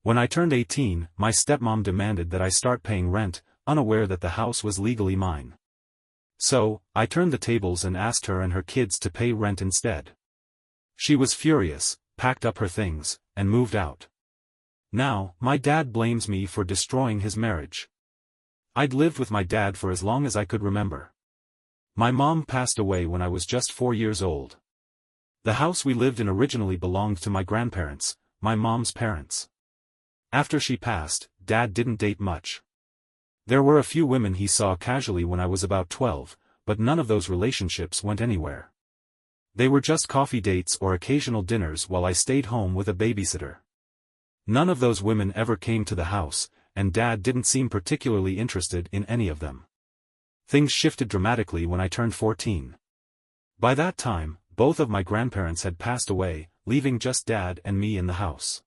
When I turned 18, my stepmom demanded that I start paying rent, unaware that the house was legally mine. So, I turned the tables and asked her and her kids to pay rent instead. She was furious, packed up her things, and moved out. Now, my dad blames me for destroying his marriage. I'd lived with my dad for as long as I could remember. My mom passed away when I was just 4 years old. The house we lived in originally belonged to my grandparents, my mom's parents. After she passed, Dad didn't date much. There were a few women he saw casually when I was about 12, but none of those relationships went anywhere. They were just coffee dates or occasional dinners while I stayed home with a babysitter. None of those women ever came to the house, and Dad didn't seem particularly interested in any of them. Things shifted dramatically when I turned 14. By that time, both of my grandparents had passed away, leaving just Dad and me in the house.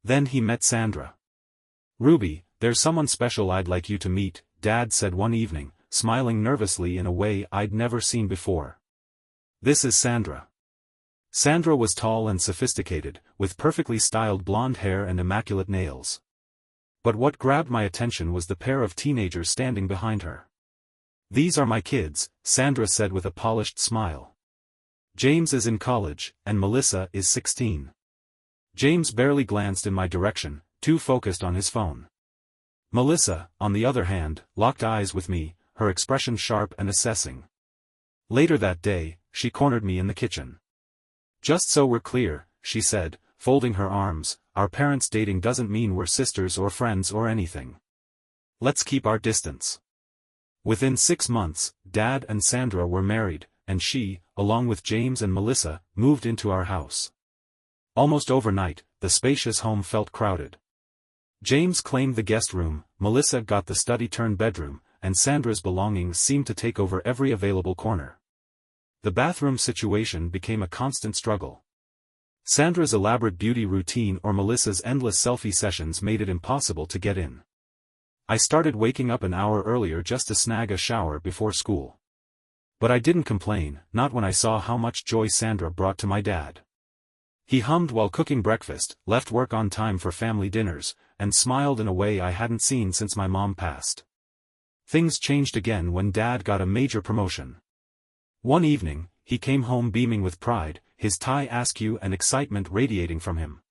Then he met Sandra. "Ruby, there's someone special I'd like you to meet," Dad said one evening, smiling nervously in a way I'd never seen before. "This is Sandra." Sandra was tall and sophisticated, with perfectly styled blonde hair and immaculate nails. But what grabbed my attention was the pair of teenagers standing behind her. "These are my kids," Sandra said with a polished smile. "James is in college, and Melissa is 16. James barely glanced in my direction, too focused on his phone. Melissa, on the other hand, locked eyes with me, her expression sharp and assessing. Later that day, she cornered me in the kitchen. "Just so we're clear," she said, folding her arms, "our parents dating doesn't mean we're sisters or friends or anything. Let's keep our distance." Within 6 months, Dad and Sandra were married, and she, along with James and Melissa, moved into our house. Almost overnight, the spacious home felt crowded. James claimed the guest room, Melissa got the study-turned-bedroom, and Sandra's belongings seemed to take over every available corner. The bathroom situation became a constant struggle. Sandra's elaborate beauty routine or Melissa's endless selfie sessions made it impossible to get in. I started waking up an hour earlier just to snag a shower before school. But I didn't complain, not when I saw how much joy Sandra brought to my dad. He hummed while cooking breakfast, left work on time for family dinners, and smiled in a way I hadn't seen since my mom passed. Things changed again when Dad got a major promotion. One evening, he came home beaming with pride, his tie askew and excitement radiating from him.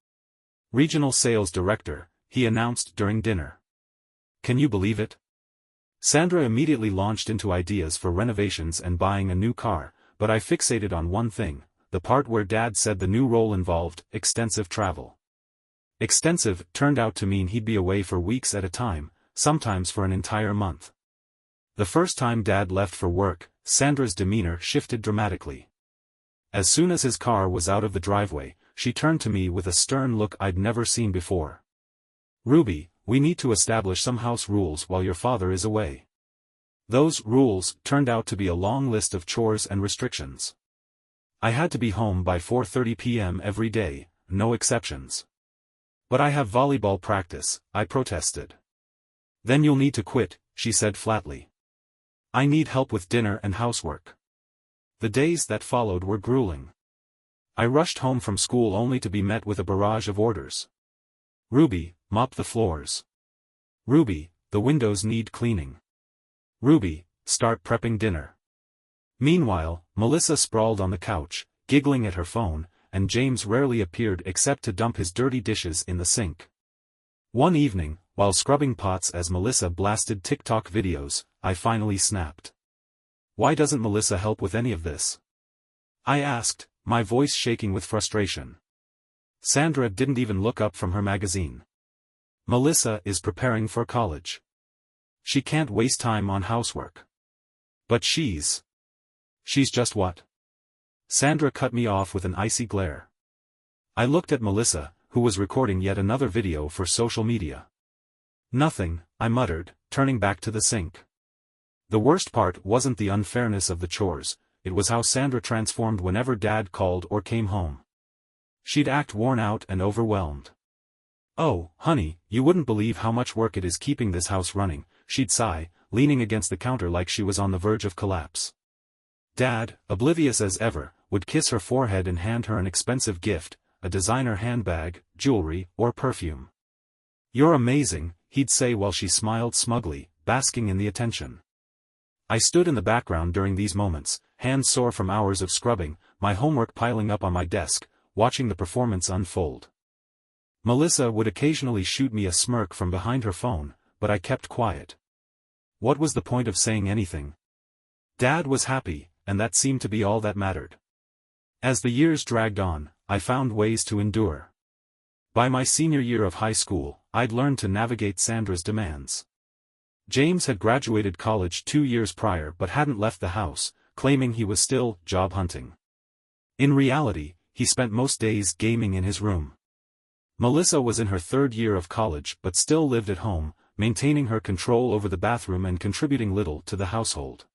"Regional Sales Director," he announced during dinner. "Can you believe it?" Sandra immediately launched into ideas for renovations and buying a new car, but I fixated on one thing. The part where Dad said the new role involved extensive travel. Extensive turned out to mean he'd be away for weeks at a time, sometimes for an entire month. The first time Dad left for work, Sandra's demeanor shifted dramatically. As soon as his car was out of the driveway, she turned to me with a stern look I'd never seen before. "Ruby, we need to establish some house rules while your father is away." Those rules turned out to be a long list of chores and restrictions. I had to be home by 4:30 p.m. every day, no exceptions. "But I have volleyball practice," I protested. "Then you'll need to quit," she said flatly. "I need help with dinner and housework." The days that followed were grueling. I rushed home from school only to be met with a barrage of orders. "Ruby, mop the floors. Ruby, the windows need cleaning. Ruby, start prepping dinner." Meanwhile, Melissa sprawled on the couch, giggling at her phone, and James rarely appeared except to dump his dirty dishes in the sink. One evening, while scrubbing pots as Melissa blasted TikTok videos, I finally snapped. "Why doesn't Melissa help with any of this?" I asked, my voice shaking with frustration. Sandra didn't even look up from her magazine. "Melissa is preparing for college. She can't waste time on housework." "But she's just what?" Sandra cut me off with an icy glare. I looked at Melissa, who was recording yet another video for social media. "Nothing," I muttered, turning back to the sink. The worst part wasn't the unfairness of the chores, it was how Sandra transformed whenever Dad called or came home. She'd act worn out and overwhelmed. "Oh, honey, you wouldn't believe how much work it is keeping this house running," she'd sigh, leaning against the counter like she was on the verge of collapse. Dad, oblivious as ever, would kiss her forehead and hand her an expensive gift, a designer handbag, jewelry, or perfume. "You're amazing," he'd say while she smiled smugly, basking in the attention. I stood in the background during these moments, hands sore from hours of scrubbing, my homework piling up on my desk, watching the performance unfold. Melissa would occasionally shoot me a smirk from behind her phone, but I kept quiet. What was the point of saying anything? Dad was happy, and that seemed to be all that mattered. As the years dragged on, I found ways to endure. By my senior year of high school, I'd learned to navigate Sandra's demands. James had graduated college 2 years prior but hadn't left the house, claiming he was still job hunting. In reality, he spent most days gaming in his room. Melissa was in her 3rd year of college but still lived at home, maintaining her control over the bathroom and contributing little to the household.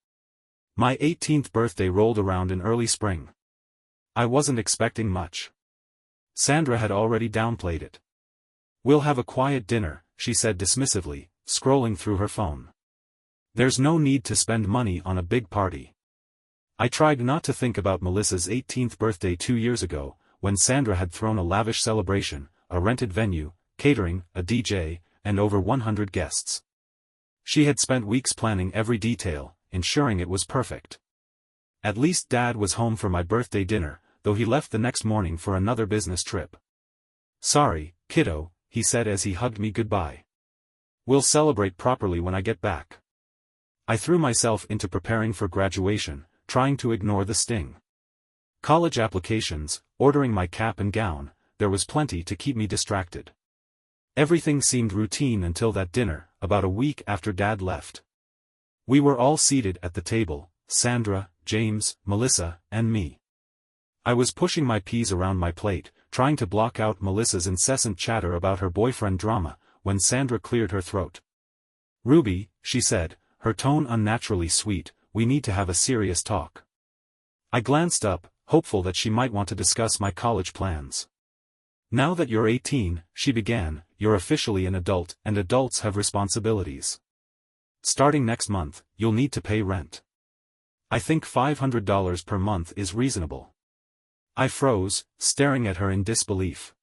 My 18th birthday rolled around in early spring. I wasn't expecting much. Sandra had already downplayed it. "We'll have a quiet dinner," she said dismissively, scrolling through her phone. "There's no need to spend money on a big party." I tried not to think about Melissa's 18th birthday 2 years ago, when Sandra had thrown a lavish celebration, a rented venue, catering, a DJ, and over 100 guests. She had spent weeks planning every detail, ensuring it was perfect. At least Dad was home for my birthday dinner, though he left the next morning for another business trip. "Sorry, kiddo," he said as he hugged me goodbye. "We'll celebrate properly when I get back." I threw myself into preparing for graduation, trying to ignore the sting. College applications, ordering my cap and gown, there was plenty to keep me distracted. Everything seemed routine until that dinner, about a week after Dad left. We were all seated at the table, Sandra, James, Melissa, and me. I was pushing my peas around my plate, trying to block out Melissa's incessant chatter about her boyfriend drama, when Sandra cleared her throat. "Ruby," she said, her tone unnaturally sweet, "we need to have a serious talk." I glanced up, hopeful that she might want to discuss my college plans. "Now that you're 18, she began, "you're officially an adult, and adults have responsibilities. Starting next month, you'll need to pay rent. I think $500 per month is reasonable." I froze, staring at her in disbelief.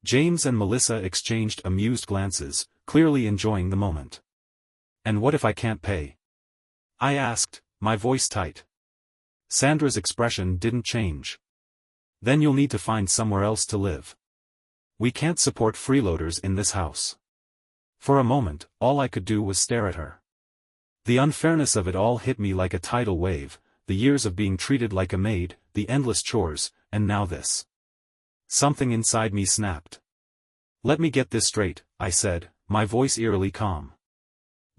James and Melissa exchanged amused glances, clearly enjoying the moment. "And what if I can't pay?" I asked, my voice tight. Sandra's expression didn't change. "Then you'll need to find somewhere else to live. We can't support freeloaders in this house." For a moment, all I could do was stare at her. The unfairness of it all hit me like a tidal wave, the years of being treated like a maid, the endless chores, and now this. Something inside me snapped. "Let me get this straight," I said, my voice eerily calm.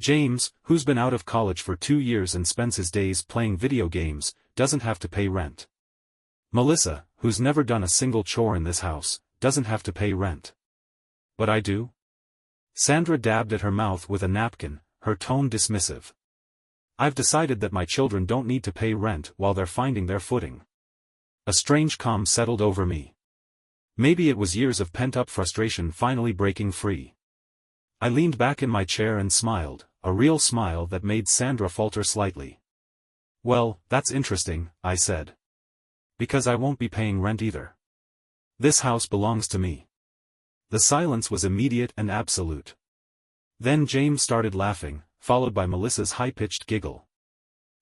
"James, who's been out of college for 2 years and spends his days playing video games, doesn't have to pay rent. Melissa, who's never done a single chore in this house, doesn't have to pay rent. But I do?" Sandra dabbed at her mouth with a napkin, her tone dismissive. "I've decided that my children don't need to pay rent while they're finding their footing." A strange calm settled over me. Maybe it was years of pent-up frustration finally breaking free. I leaned back in my chair and smiled, a real smile that made Sandra falter slightly. "Well, that's interesting," I said. "Because I won't be paying rent either. This house belongs to me." The silence was immediate and absolute. Then James started laughing, followed by Melissa's high-pitched giggle.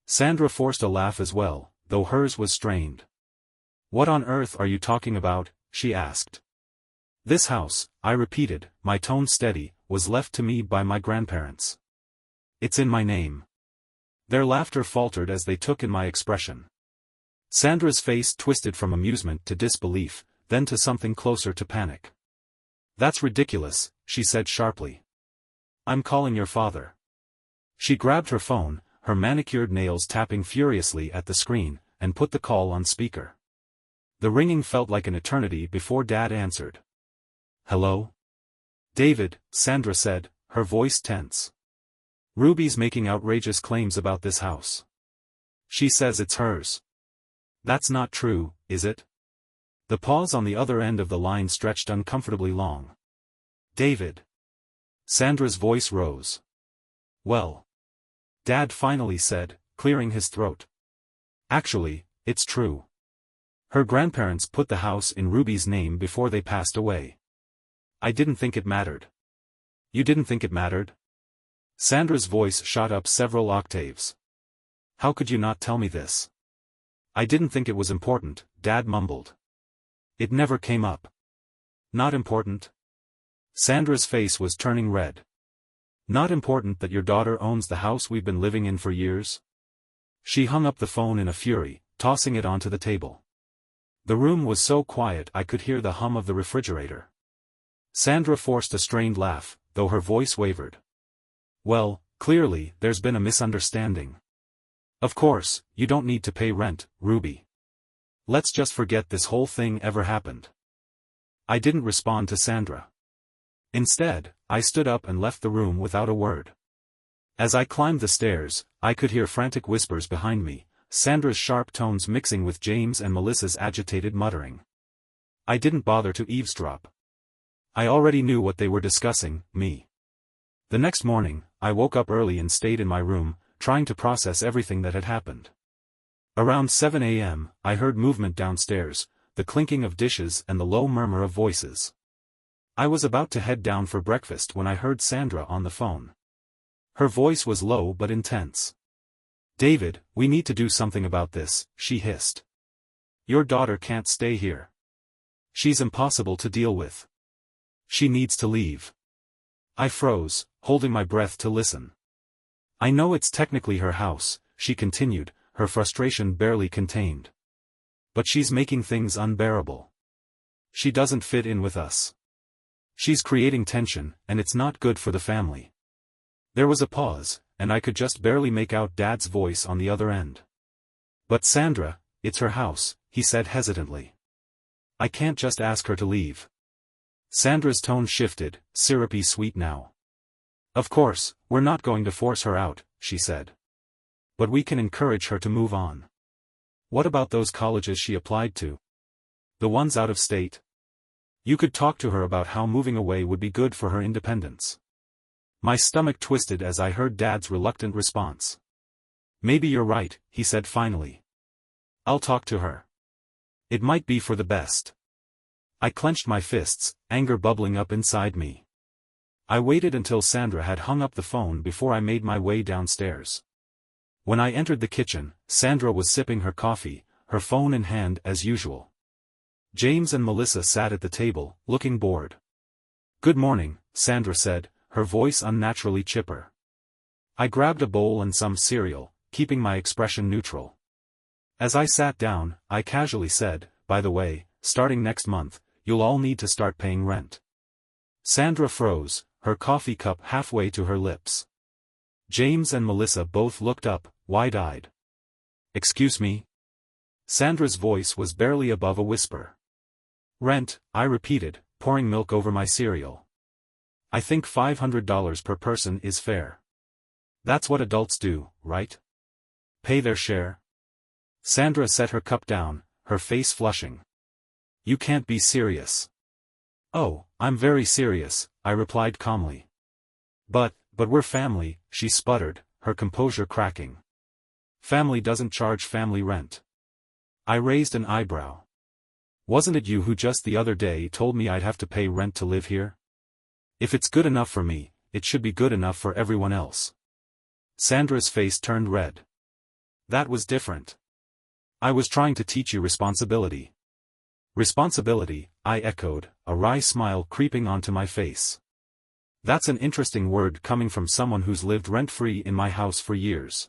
Sandra forced a laugh as well, though hers was strained. "What on earth are you talking about?" she asked. "This house," I repeated, my tone steady, "was left to me by my grandparents. It's in my name." Their laughter faltered as they took in my expression. Sandra's face twisted from amusement to disbelief, then to something closer to panic. "That's ridiculous," she said sharply. "I'm calling your father." She grabbed her phone, her manicured nails tapping furiously at the screen, and put the call on speaker. The ringing felt like an eternity before Dad answered. "Hello?" "David," Sandra said, her voice tense. "Ruby's making outrageous claims about this house. She says it's hers." "That's not true, is it?" The pause on the other end of the line stretched uncomfortably long. "David." Sandra's voice rose. "Well," Dad finally said, clearing his throat. "Actually, it's true. Her grandparents put the house in Ruby's name before they passed away. I didn't think it mattered. You didn't think it mattered? Sandra's voice shot up several octaves. How could you not tell me this? I didn't think it was important, Dad mumbled. It never came up. Not important? Sandra's face was turning red. Not important that your daughter owns the house we've been living in for years? She hung up the phone in a fury, tossing it onto the table. The room was so quiet I could hear the hum of the refrigerator. Sandra forced a strained laugh, though her voice wavered. Well, clearly, there's been a misunderstanding. Of course, you don't need to pay rent, Ruby. Let's just forget this whole thing ever happened. I didn't respond to Sandra. Instead, I stood up and left the room without a word. As I climbed the stairs, I could hear frantic whispers behind me, Sandra's sharp tones mixing with James and Melissa's agitated muttering. I didn't bother to eavesdrop. I already knew what they were discussing, me. The next morning, I woke up early and stayed in my room, trying to process everything that had happened. Around 7 a.m., I heard movement downstairs, the clinking of dishes and the low murmur of voices. I was about to head down for breakfast when I heard Sandra on the phone. Her voice was low but intense. David, we need to do something about this, she hissed. Your daughter can't stay here. She's impossible to deal with. She needs to leave. I froze, holding my breath to listen. I know it's technically her house, she continued, her frustration barely contained. But she's making things unbearable. She doesn't fit in with us. She's creating tension, and it's not good for the family. There was a pause, and I could just barely make out Dad's voice on the other end. But Sandra, it's her house, he said hesitantly. I can't just ask her to leave. Sandra's tone shifted, syrupy sweet now. Of course, we're not going to force her out, she said. But we can encourage her to move on. What about those colleges she applied to? The ones out of state? You could talk to her about how moving away would be good for her independence. My stomach twisted as I heard Dad's reluctant response. Maybe you're right, he said finally. I'll talk to her. It might be for the best. I clenched my fists, anger bubbling up inside me. I waited until Sandra had hung up the phone before I made my way downstairs. When I entered the kitchen, Sandra was sipping her coffee, her phone in hand as usual. James and Melissa sat at the table, looking bored. Good morning, Sandra said, her voice unnaturally chipper. I grabbed a bowl and some cereal, keeping my expression neutral. As I sat down, I casually said, by the way, starting next month, you'll all need to start paying rent. Sandra froze, her coffee cup halfway to her lips. James and Melissa both looked up, wide-eyed. Excuse me? Sandra's voice was barely above a whisper. Rent, I repeated, pouring milk over my cereal. I think $500 per person is fair. That's what adults do, right? Pay their share? Sandra set her cup down, her face flushing. You can't be serious. Oh, I'm very serious, I replied calmly. But we're family, she sputtered, her composure cracking. Family doesn't charge family rent. I raised an eyebrow. Wasn't it you who just the other day told me I'd have to pay rent to live here? If it's good enough for me, it should be good enough for everyone else. Sandra's face turned red. That was different. I was trying to teach you responsibility. Responsibility, I echoed, a wry smile creeping onto my face. That's an interesting word coming from someone who's lived rent-free in my house for years.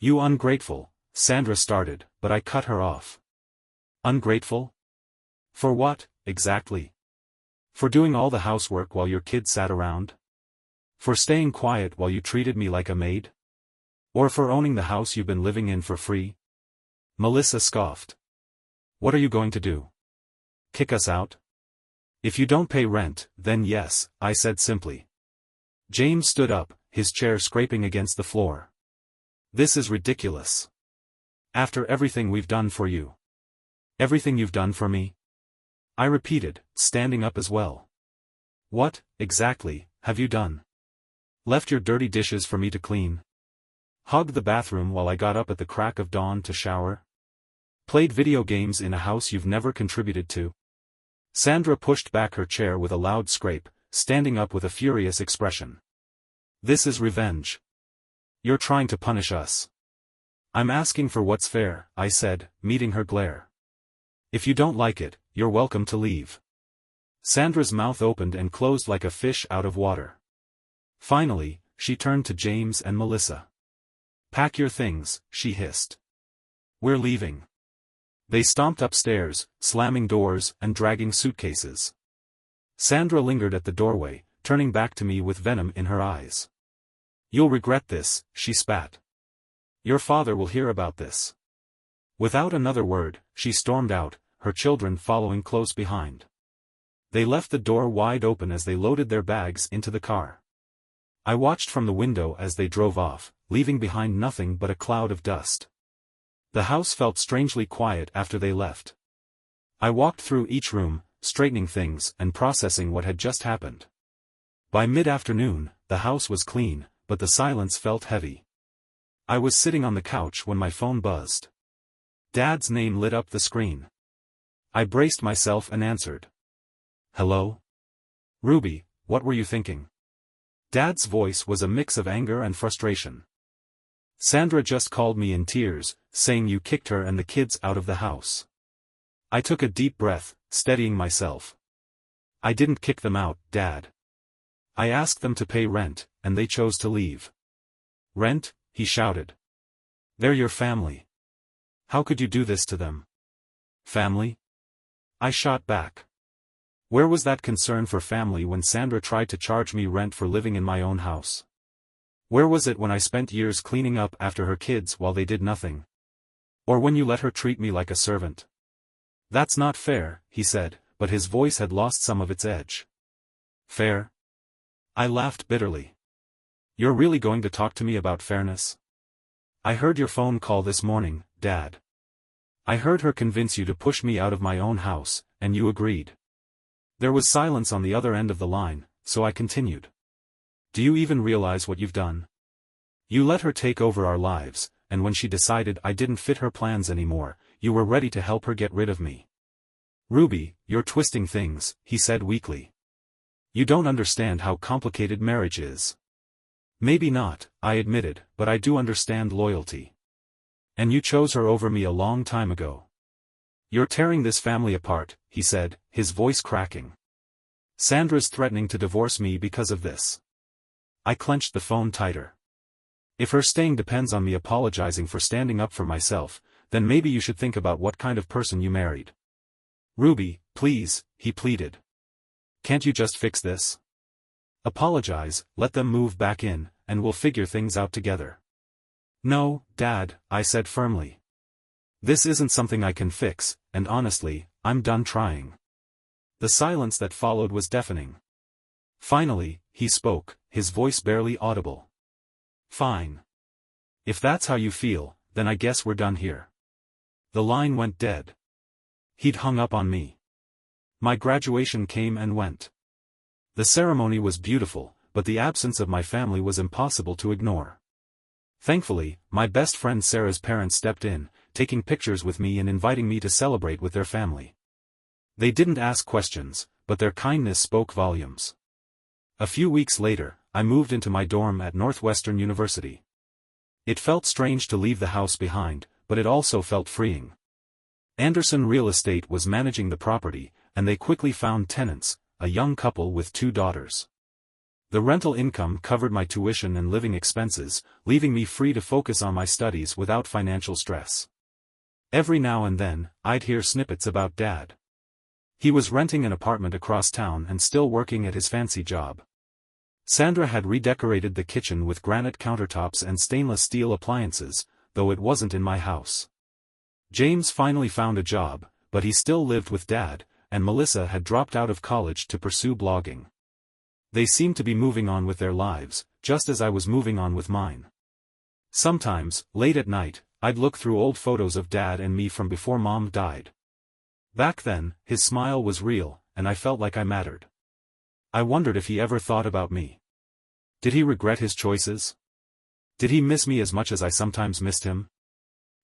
You ungrateful, Sandra started, but I cut her off. Ungrateful? For what, exactly? For doing all the housework while your kids sat around? For staying quiet while you treated me like a maid? Or for owning the house you've been living in for free? Melissa scoffed. What are you going to do? Kick us out? If you don't pay rent, then yes, I said simply. James stood up, his chair scraping against the floor. This is ridiculous. After everything we've done for you. Everything you've done for me? I repeated, standing up as well. What, exactly, have you done? Left your dirty dishes for me to clean? Hugged the bathroom while I got up at the crack of dawn to shower? Played video games in a house you've never contributed to? Sandra pushed back her chair with a loud scrape, standing up with a furious expression. This is revenge. You're trying to punish us. I'm asking for what's fair, I said, meeting her glare. If you don't like it, you're welcome to leave. Sandra's mouth opened and closed like a fish out of water. Finally, she turned to James and Melissa. Pack your things, she hissed. We're leaving. They stomped upstairs, slamming doors and dragging suitcases. Sandra lingered at the doorway, turning back to me with venom in her eyes. You'll regret this, she spat. Your father will hear about this. Without another word, she stormed out, her children following close behind. They left the door wide open as they loaded their bags into the car. I watched from the window as they drove off, leaving behind nothing but a cloud of dust. The house felt strangely quiet after they left. I walked through each room, straightening things and processing what had just happened. By mid-afternoon, the house was clean, but the silence felt heavy. I was sitting on the couch when my phone buzzed. Dad's name lit up the screen. I braced myself and answered. Hello? Ruby, what were you thinking? Dad's voice was a mix of anger and frustration. Sandra just called me in tears, saying you kicked her and the kids out of the house. I took a deep breath, steadying myself. I didn't kick them out, Dad. I asked them to pay rent, and they chose to leave. Rent? He shouted. They're your family. How could you do this to them? Family? I shot back. Where was that concern for family when Sandra tried to charge me rent for living in my own house? Where was it when I spent years cleaning up after her kids while they did nothing? Or when you let her treat me like a servant? That's not fair, he said, but his voice had lost some of its edge. Fair? I laughed bitterly. You're really going to talk to me about fairness? I heard your phone call this morning, Dad. I heard her convince you to push me out of my own house, and you agreed. There was silence on the other end of the line, so I continued. Do you even realize what you've done? You let her take over our lives, and when she decided I didn't fit her plans anymore, you were ready to help her get rid of me. Ruby, you're twisting things, he said weakly. You don't understand how complicated marriage is. Maybe not, I admitted, but I do understand loyalty. And you chose her over me a long time ago. You're tearing this family apart, he said, his voice cracking. Sandra's threatening to divorce me because of this. I clenched the phone tighter. If her staying depends on me apologizing for standing up for myself, then maybe you should think about what kind of person you married. Ruby, please, he pleaded. Can't you just fix this? Apologize, let them move back in, and we'll figure things out together. No, Dad, I said firmly. This isn't something I can fix, and honestly, I'm done trying. The silence that followed was deafening. Finally, he spoke, his voice barely audible. Fine. If that's how you feel, then I guess we're done here. The line went dead. He'd hung up on me. My graduation came and went. The ceremony was beautiful, but the absence of my family was impossible to ignore. Thankfully, my best friend Sarah's parents stepped in, taking pictures with me and inviting me to celebrate with their family. They didn't ask questions, but their kindness spoke volumes. A few weeks later, I moved into my dorm at Northwestern University. It felt strange to leave the house behind, but it also felt freeing. Anderson Real Estate was managing the property, and they quickly found tenants, a young couple with 2 daughters. The rental income covered my tuition and living expenses, leaving me free to focus on my studies without financial stress. Every now and then, I'd hear snippets about Dad. He was renting an apartment across town and still working at his fancy job. Sandra had redecorated the kitchen with granite countertops and stainless steel appliances, though it wasn't in my house. James finally found a job, but he still lived with Dad, and Melissa had dropped out of college to pursue blogging. They seemed to be moving on with their lives, just as I was moving on with mine. Sometimes, late at night, I'd look through old photos of Dad and me from before Mom died. Back then, his smile was real, and I felt like I mattered. I wondered if he ever thought about me. Did he regret his choices? Did he miss me as much as I sometimes missed him?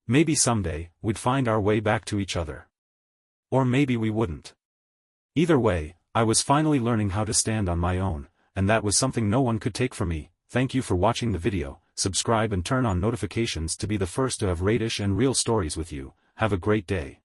Maybe someday, we'd find our way back to each other. Or maybe we wouldn't. Either way, I was finally learning how to stand on my own, and that was something no one could take from me. Thank you for watching the video. Subscribe and turn on notifications to be the first to have radish and real stories with you. Have a great day.